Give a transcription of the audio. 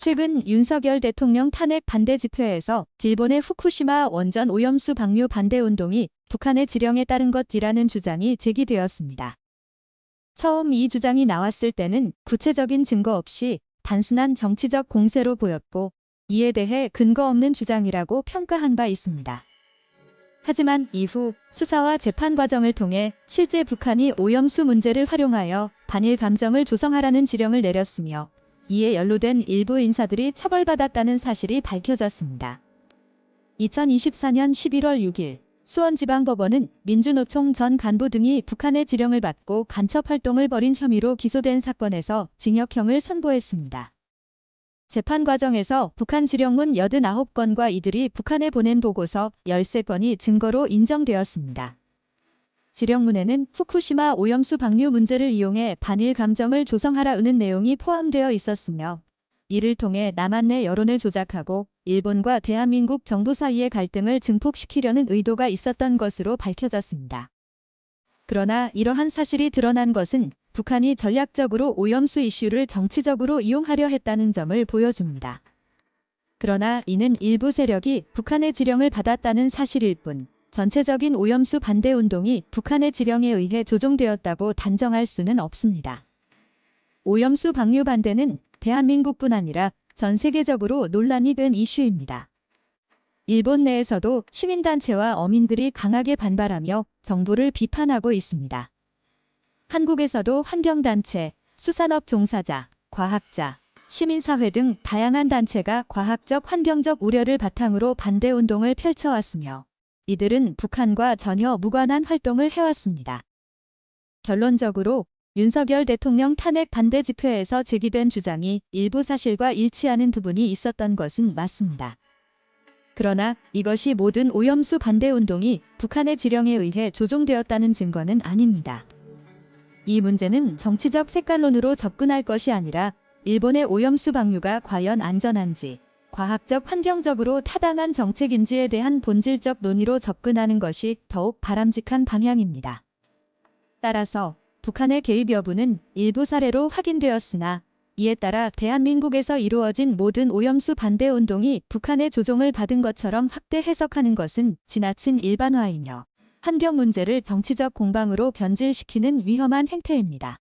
최근 윤석열 대통령 탄핵 반대 집회에서 일본의 후쿠시마 원전 오염수 방류 반대 운동이 북한의 지령에 따른 것이라는 주장이 제기되었습니다. 처음 이 주장이 나왔을 때는 구체적인 증거 없이 단순한 정치적 공세로 보였고, 이에 대해 근거 없는 주장이라고 평가한 바 있습니다. 하지만 이후 수사와 재판 과정을 통해 실제 북한이 오염수 문제를 활용하여 반일 감정을 조성하라는 지령을 내렸으며, 이에 연루된 일부 인사들이 처벌받았다는 사실이 밝혀졌습니다. 2024년 11월 6일 수원지방법원은 민주노총 전 간부 등이 북한의 지령을 받고 간첩 활동을 벌인 혐의로 기소된 사건에서 징역형을 선고했습니다. 재판 과정에서 북한 지령문 89건과 이들이 북한에 보낸 보고서 13건이 증거로 인정되었습니다. 지령문에는 후쿠시마 오염수 방류 문제를 이용해 반일 감정을 조성하라는 내용이 포함되어 있었으며, 이를 통해 남한 내 여론을 조작하고 일본과 대한민국 정부 사이의 갈등을 증폭시키려는 의도가 있었던 것으로 밝혀졌습니다. 그러나 이러한 사실이 드러난 것은 북한이 전략적으로 오염수 이슈를 정치적으로 이용하려 했다는 점을 보여줍니다. 그러나 이는 일부 세력이 북한의 지령을 받았다는 사실일 뿐, 전체적인 오염수 반대 운동이 북한의 지령에 의해 조종되었다고 단정할 수는 없습니다. 오염수 방류 반대는 대한민국뿐 아니라 전 세계적으로 논란이 된 이슈입니다. 일본 내에서도 시민단체와 어민들이 강하게 반발하며 정부를 비판하고 있습니다. 한국에서도 환경단체, 수산업 종사자, 과학자, 시민사회 등 다양한 단체가 과학적 환경적 우려를 바탕으로 반대 운동을 펼쳐왔으며, 이들은 북한과 전혀 무관한 활동을 해왔습니다. 결론적으로 윤석열 대통령 탄핵 반대 집회에서 제기된 주장이 일부 사실과 일치하는 부분이 있었던 것은 맞습니다. 그러나 이것이 모든 오염수 반대 운동이 북한의 지령에 의해 조종되었다는 증거는 아닙니다. 이 문제는 정치적 색깔론으로 접근할 것이 아니라 일본의 오염수 방류가 과연 안전한지, 과학적 환경적으로 타당한 정책인지에 대한 본질적 논의로 접근하는 것이 더욱 바람직한 방향입니다. 따라서 북한의 개입 여부는 일부 사례로 확인되었으나, 이에 따라 대한민국에서 이루어진 모든 오염수 반대 운동이 북한의 조종을 받은 것처럼 확대 해석하는 것은 지나친 일반화이며 환경 문제를 정치적 공방으로 변질시키는 위험한 행태입니다.